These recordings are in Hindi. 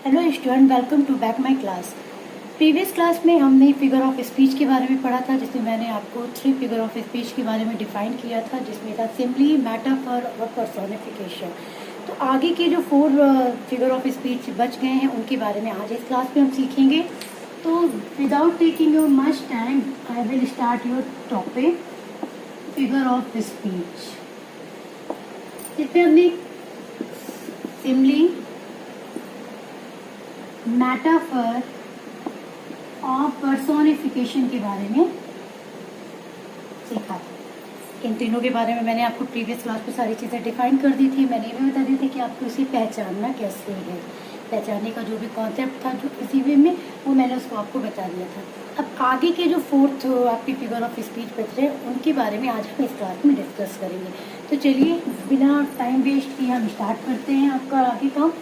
Hello student, welcome to back my class. Previous class में हमने फिगर ऑफ स्पीच के बारे में पढ़ा था, जिसमें मैंने आपको 3 फिगर ऑफ स्पीच के बारे में डिफाइन किया था, जिसमें था सिंपली, मेटाफर और पर्सोनिफिकेशन। तो आगे के जो 4 फिगर ऑफ स्पीच बच गए हैं उनके बारे में आज इस क्लास में हम सीखेंगे। तो without taking your much time I will start your topic figure of speech. इसमें हमने सिंपली, मेटाफर और पर्सोनिफिकेशन के बारे में सीखा था। इन तीनों के बारे में मैंने आपको प्रीवियस क्लास में सारी चीज़ें डिफाइन कर दी थी। मैंने ये भी बता दी थी कि आपको इसे पहचानना कैसे है, पहचानने का जो भी कॉन्सेप्ट था जो इसी वे में, वो मैंने उसको आपको बता दिया था। अब आगे के जो 4th आपकी फिगर ऑफ स्पीच बच रहे हैं उनके बारे में आज हम इस क्लास में डिस्कस करेंगे। तो चलिए बिना टाइम वेस्ट किए हम स्टार्ट करते हैं आपका आगे का।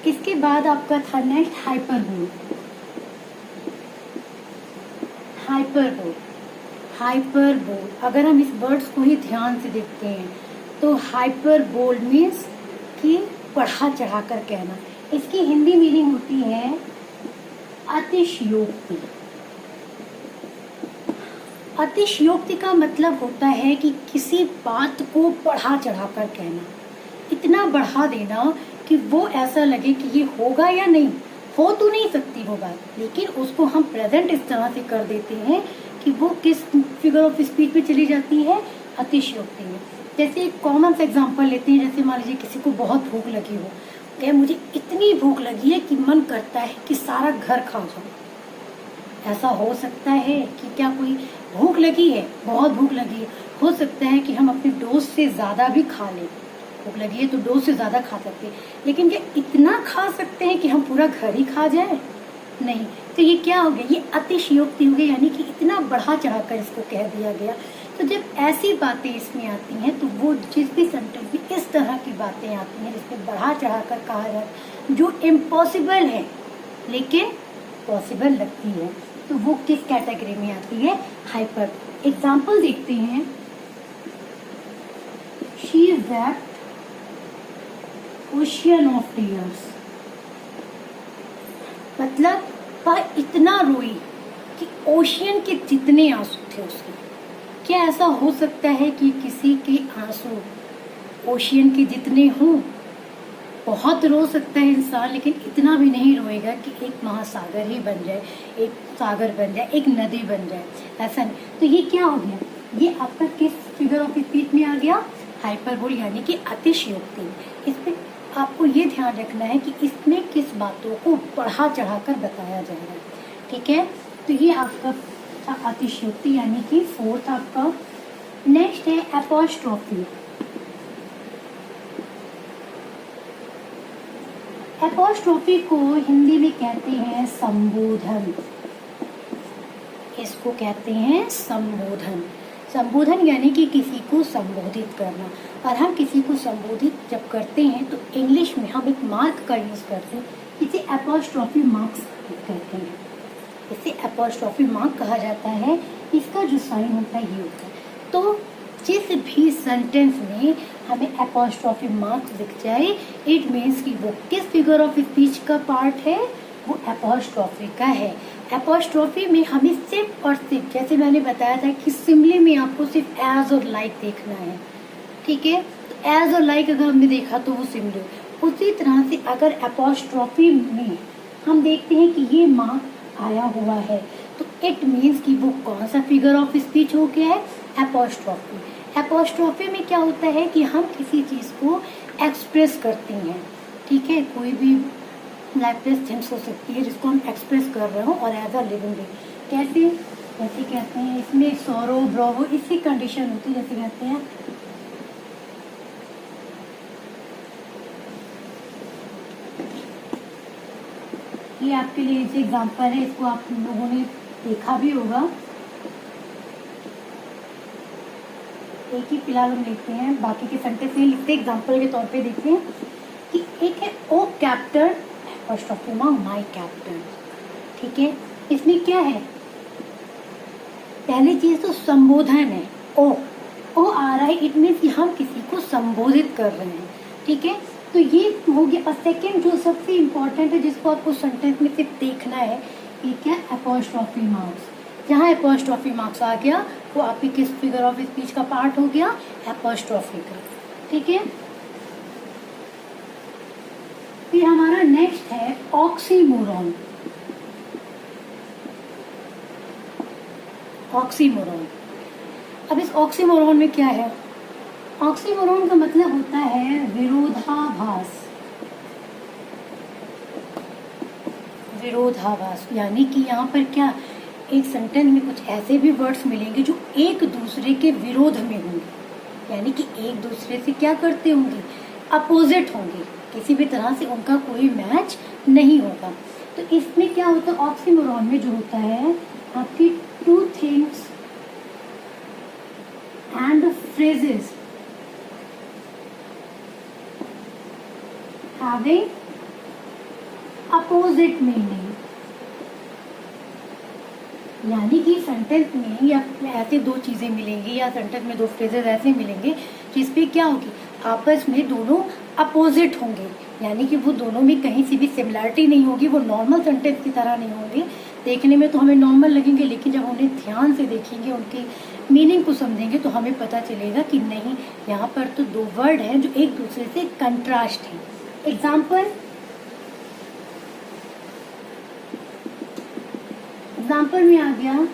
इसके बाद आपका था नेक्स्ट हाइपरबोल। हाइपरबोल अगर हम इस वर्ड्स को ही ध्यान से देखते हैं तो हाइपरबोल मीन्स कि बढ़ा चढ़ाकर कहना। इसकी हिंदी मीनिंग होती है अतिशयोक्ति। अतिशयोक्ति का मतलब होता है कि किसी बात को बढ़ा चढ़ाकर कहना, इतना बढ़ा देना कि वो ऐसा लगे कि ये होगा या नहीं, हो तो नहीं सकती वो बात, लेकिन उसको हम प्रेजेंट इस तरह से कर देते हैं कि वो किस फिगर ऑफ स्पीच में चली जाती है, अतिशयोक्ति में। जैसे एक कॉमन सा एग्जांपल लेते हैं, जैसे मान लीजिए किसी को बहुत भूख लगी हो, तो मुझे इतनी भूख लगी है कि मन करता है कि सारा घर खा जाओ। ऐसा हो सकता है कि क्या कोई भूख लगी है, बहुत भूख लगी है, हो सकता है कि हम अपने डोज से ज़्यादा भी खा लें। भूख लगी है तो डोज से ज़्यादा खा सकते हैं, लेकिन क्या इतना खा सकते हैं कि हम पूरा घर ही खा जाए? नहीं। तो ये क्या हो गया, ये अतिशयोक्ति हो गई, यानी कि इतना बढ़ा चढ़ाकर इसको कह दिया गया। तो जब ऐसी बातें इसमें आती हैं तो वो जिस भी सेंटेंस में इस तरह की बातें आती हैं जिसमें बढ़ा चढ़ाकर कहा जाए, जो इम्पॉसिबल है लेकिन पॉसिबल लगती है, तो वो किस कैटेगरी में आती है, हाइपर। एग्जाम्पल देखते हैं। She wept ocean of tears, मतलब वह इतना रोई कि ओशियन के जितने आंसू थे उसके। क्या ऐसा हो सकता है कि किसी के आंसू ओशियन के जितने हों? बहुत रो सकता है इंसान, लेकिन इतना भी नहीं रोएगा कि एक महासागर ही बन जाए, एक सागर बन जाए, एक नदी बन जाए, ऐसा नहीं। तो ये क्या हो गया, ये आपका किस फिगर ऑफ स्पीच में आ गया, हाइपरबोल, यानी कि अतिशयोक्ति। इसमें आपको ये ध्यान रखना है कि इसमें किस बातों को बढ़ा चढ़ाकर बताया जा रहा है, ठीक है। तो ये आपका अतिशयोक्ति, यानी कि 4th आपका। नेक्स्ट है एपोस्ट्रोफी। एपोस्ट्रोफी को हिंदी में कहते हैं संबोधन। इसको कहते हैं संबोधन। संबोधन यानी कि किसी को संबोधित करना। और हम किसी को संबोधित जब करते हैं तो इंग्लिश में हम एक मार्क का यूज करते हैं, इसे एपोस्ट्रोफी मार्क्स कहते हैं। इसे एपोस्ट्रोफी मार्क कहा जाता है। इसका जो साइन होता है ये होता है। तो जिस भी सेंटेंस में हमें एपोस्ट्रोफी मार्क दिख जाए, इट मीन्स कि वो किस फिगर ऑफ स्पीच का पार्ट है, वो एपोस्ट्रोफी का है। एपोस्ट्रोफी में हमें सिर्फ और सिर्फ, जैसे मैंने बताया था कि सिंपली में आपको सिर्फ एज और लाइक देखना है, ठीक है। तो एज और लाइक अगर हमने देखा तो वो सिंपली, उसी तरह से अगर एपोस्ट्रोफी में हम देखते हैं कि ये मार्क आया हुआ है, तो इट मीन्स कि वो कौन सा फिगर ऑफ स्पीच हो गया है, एपोस्ट्रोफी। एपोस्ट्रोफी में क्या होता है कि हम किसी चीज़ को एक्सप्रेस करते हैं, ठीक है। कोई भी लाइफलेस थिंग्स हो सकती है जिसको हम एक्सप्रेस कर रहे हो, और एज अ लिविंग थिंग। कैसे कैसे कहते हैं, इसमें सोरो ब्रोवो इसी कंडीशन होती है। जैसे कहते हैं ये आपके लिए एक एग्जांपल है, इसको आप लोगों ने देखा भी होगा। एक ही फिलहाल हम लिखते हैं, बाकी के सेंटेंस नहीं लिखते, एग्जांपल के तौर पे देखते हैं कि एक है ओ कैप्टन एपोस्ट्रोफी माय कैप्टन, ठीक है। इसमें क्या है, पहली चीज तो संबोधन है, ओ आ रहा है, इट मीन्स कि हम किसी को संबोधित कर रहे हैं, ठीक है। तो ये हो गया। और सेकेंड जो सबसे इम्पोर्टेंट है जिसको आपको सेंटेंस में सिर्फ देखना है, ये क्या, एपोस्ट्रोफी मार्क्स। जहाँ एपोस्ट्रोफी मार्क्स आ गया वो आपकी किस फिगर ऑफ स्पीच का पार्ट हो गया, एपोस्ट्रोफी का। ठीक है, फिर हमारा नेक्स्ट है ऑक्सीमोरॉन। ऑक्सीमोरॉन, अब इस ऑक्सीमोरॉन में क्या है, ऑक्सीमोरॉन का मतलब होता है विरोधाभास। विरोधाभास यानी कि यहाँ पर क्या, एक सेंटेंस में कुछ ऐसे भी वर्ड्स मिलेंगे जो एक दूसरे के विरोध में होंगे, यानी कि एक दूसरे से क्या करते होंगे, अपोजिट होंगे, किसी भी तरह से उनका कोई मैच नहीं होगा। तो इसमें क्या होता है, ऑक्सीमोरॉन में जो होता है आपकी two things and phrases having opposite meaning, यानी कि सेंटेंस में या ऐसे दो चीजें मिलेंगी या सेंटेंस में दो फ्रेजेस ऐसे मिलेंगे जिसपे क्या होगी, आपस में दोनों अपोजिट होंगे, यानी कि वो दोनों में कहीं से भी सिमिलरिटी नहीं होगी, वो नॉर्मल सेंटेंस की तरह नहीं होंगे। देखने में तो हमें नॉर्मल लगेंगे, लेकिन जब उन्हें ध्यान से देखेंगे, उनकी मीनिंग को समझेंगे तो हमें पता चलेगा कि नहीं, यहाँ पर तो दो वर्ड हैं जो एक दूसरे से कंट्रास्ट हैं। एग्जाम्पल में आ गया,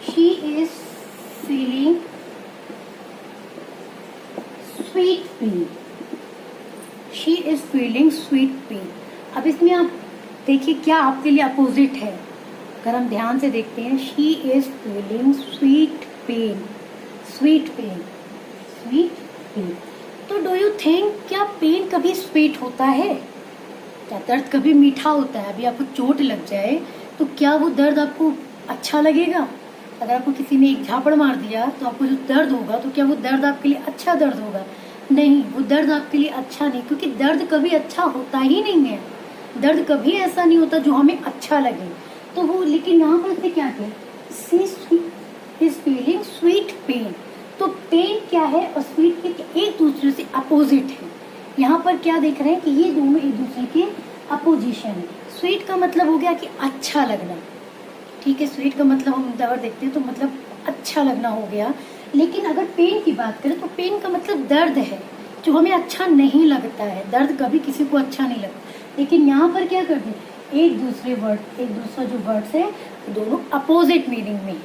she is feeling sweet pain. She is feeling sweet pain. अब इसमें आप देखिए क्या आपके लिए अपोजिट है, अगर हम ध्यान से देखते हैं, she is feeling sweet pain. Sweet pain, sweet pain. तो डू यू थिंक क्या पेन कभी स्वीट होता है, क्या दर्द कभी मीठा होता है? अभी आपको चोट लग जाए तो क्या वो दर्द आपको अच्छा लगेगा? अगर आपको किसी ने एक झापड़ मार दिया तो आपको जो दर्द होगा, तो क्या वो दर्द आपके लिए अच्छा दर्द होगा? नहीं, वो दर्द आपके लिए अच्छा नहीं, क्योंकि दर्द कभी अच्छा होता ही नहीं है। दर्द कभी ऐसा नहीं होता जो हमें अच्छा लगे। तो वो, लेकिन यहाँ पर उसने क्या किया, she is feeling sweet pain. तो पेन क्या है और स्वीट के एक दूसरे से अपोजिट है। यहाँ पर क्या देख रहे हैं कि ये दोनों एक दूसरे के अपोजिशन है। स्वीट का मतलब हो गया कि अच्छा लगना, ठीक है, स्वीट का मतलब हम अगर देखते हैं तो मतलब अच्छा लगना हो गया। लेकिन अगर पेन की बात करें तो पेन का मतलब दर्द है जो हमें अच्छा नहीं लगता है। दर्द कभी किसी को अच्छा नहीं लगता, लेकिन यहाँ पर क्या करते हैं, एक दूसरा जो वर्ड्स है दोनों अपोजिट मीनिंग में,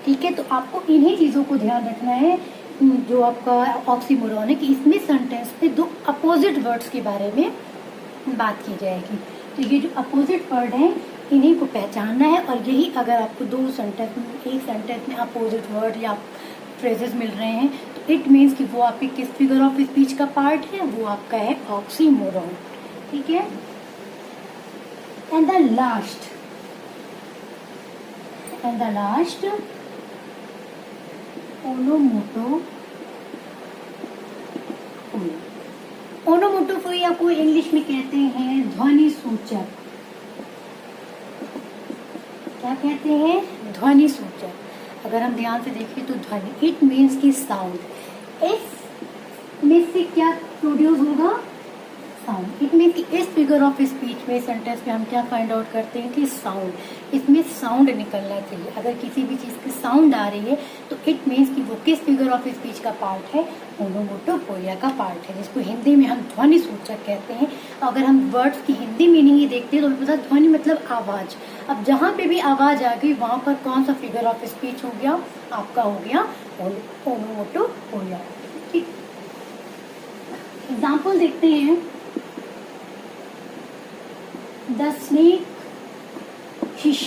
ठीक है। तो आपको इन्हीं चीज़ों को ध्यान रखना है जो आपका ऑक्सीमोरॉन है, कि इसमें सेंटेंस में दो अपोजिट वर्ड्स के बारे में बात की जाएगी। तो ये जो अपोजिट वर्ड हैं इन्हीं को पहचानना है, और यही अगर आपको दो सेंटेंस में, एक सेंटेंस में अपोजिट वर्ड या फ्रेजेस मिल रहे हैं तो इट मीन्स कि वो आपके किस फिगर ऑफ स्पीच का पार्ट है, वो आपका है ऑक्सीमोरॉन, ठीक है। एंड द लास्ट ओनोमोटोपोइया को इंग्लिश में कहते हैं ध्वनि सूचक। क्या कहते हैं, ध्वनि सूचक। अगर हम ध्यान से देखें तो ध्वनि, इट मीन्स की साउंड। इस में से क्या प्रोड्यूस होगा, साउंड। इट मीन्स कि इस फिगर ऑफ स्पीच में, सेंटेंस में हम क्या फाइंड आउट करते हैं कि साउंड, इसमें साउंड निकलना चाहिए। अगर किसी भी चीज़ की साउंड आ रही है तो इट मीन्स कि वो किस फिगर ऑफ स्पीच का पार्ट है, ओनोमोटोपोइया का पार्ट है, जिसको हिंदी में हम ध्वनि सूचक कहते हैं। अगर हम वर्ड्स की हिंदी मीनिंग ही देखते हैं तो हमें पता है ध्वनि मतलब आवाज़। अब जहाँ पे भी आवाज़ आ गई वहाँ पर कौन सा फिगर ऑफ स्पीच हो गया, आपका हो गया ओनोमोटोपोइया, ठीक। एग्जाम्पल देखते हैं, द स्नेक हिश।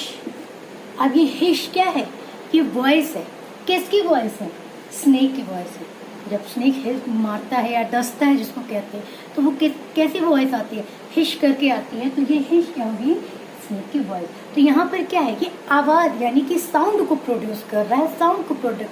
अब ये हिश क्या है, ये वॉइस है। किसकी वॉइस है, स्नेक की वॉइस है। जब स्नेक हिश मारता है या डसता है जिसको कहते हैं, तो वो कैसी वॉइस आती है, हिश करके आती है। तो ये हिश क्या होगी, स्नेक की वॉइस। तो यहाँ पर क्या है कि आवाज यानी कि साउंड को प्रोड्यूस कर रहा है, साउंड को प्रोड्यूस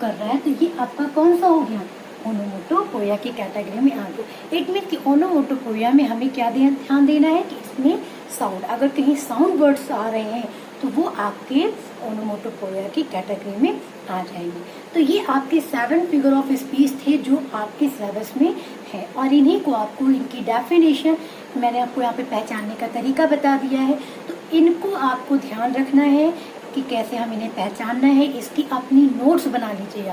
कर रहा है। तो ये आपका कौन सा हो गया, ओनोमोटोपोइया की कैटेगरी में आ गया। इट मीन कि ओनोमोटोपोइया में हमें क्या ध्यान देना है कि इसमें साउंड, अगर कहीं साउंड वर्ड्स आ रहे हैं तो वो आपके ओनोमोटोपोइया की कैटेगरी में आ जाएंगे। तो ये आपके 7 फिगर ऑफ स्पीच थे जो आपके सिलेबस में है और इन्हीं को आपको इनकी डेफिनेशन मैंने आपको यहाँ पे पहचानने का तरीका बता दिया है। तो इनको आपको ध्यान रखना है कि कैसे हम इन्हें पहचानना है। इसकी अपनी नोट्स बना लीजिए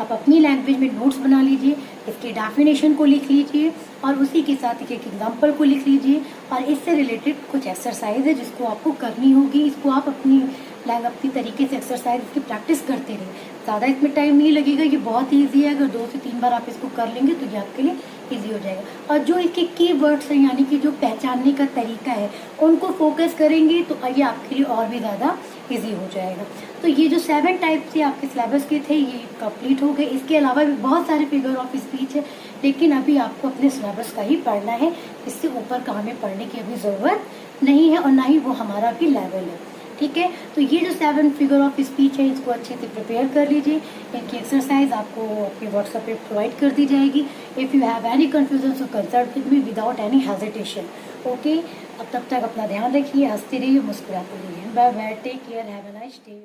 आप अपनी लैंग्वेज में नोट्स बना लीजिए, इसके डेफिनेशन को लिख लीजिए और उसी के साथ एक एग्जाम्पल को लिख लीजिए और इससे रिलेटेड कुछ एक्सरसाइज है जिसको आपको करनी होगी। इसको आप अपनी तरीके से एक्सरसाइज की प्रैक्टिस करते रहिए। ज़्यादा इसमें टाइम नहीं लगेगा, ये बहुत ईजी है। अगर 2 से 3 बार आप इसको कर लेंगे तो ये आपके लिए ईजी हो जाएगा। और जो इसके की वर्ड्स हैं यानी कि जो पहचानने का तरीका है उनको फोकस करेंगे तो ये आपके लिए और भी ज़्यादा ईजी हो जाएगा। तो ये जो 7 टाइप से आपके सिलेबस के थे ये कंप्लीट हो गए। इसके अलावा भी बहुत सारे फिगर ऑफ स्पीच है, लेकिन अभी आपको अपने सिलेबस का ही पढ़ना है। इससे ऊपर का हमें पढ़ने की अभी ज़रूरत नहीं है और ना ही वो हमारा भी लेवल है। ठीक है, तो ये जो 7 फिगर ऑफ स्पीच है इसको अच्छे से प्रिपेयर कर लीजिए। इनकी एक्सरसाइज आपको आपके व्हाट्सएप पे प्रोवाइड कर दी जाएगी। If you have any confusion so consult with me without any hesitation. Okay, अब तब तक अपना ध्यान रखिए, हंसते रहिए, मुस्कुराते रहिए। Bye bye, take care, have a nice day.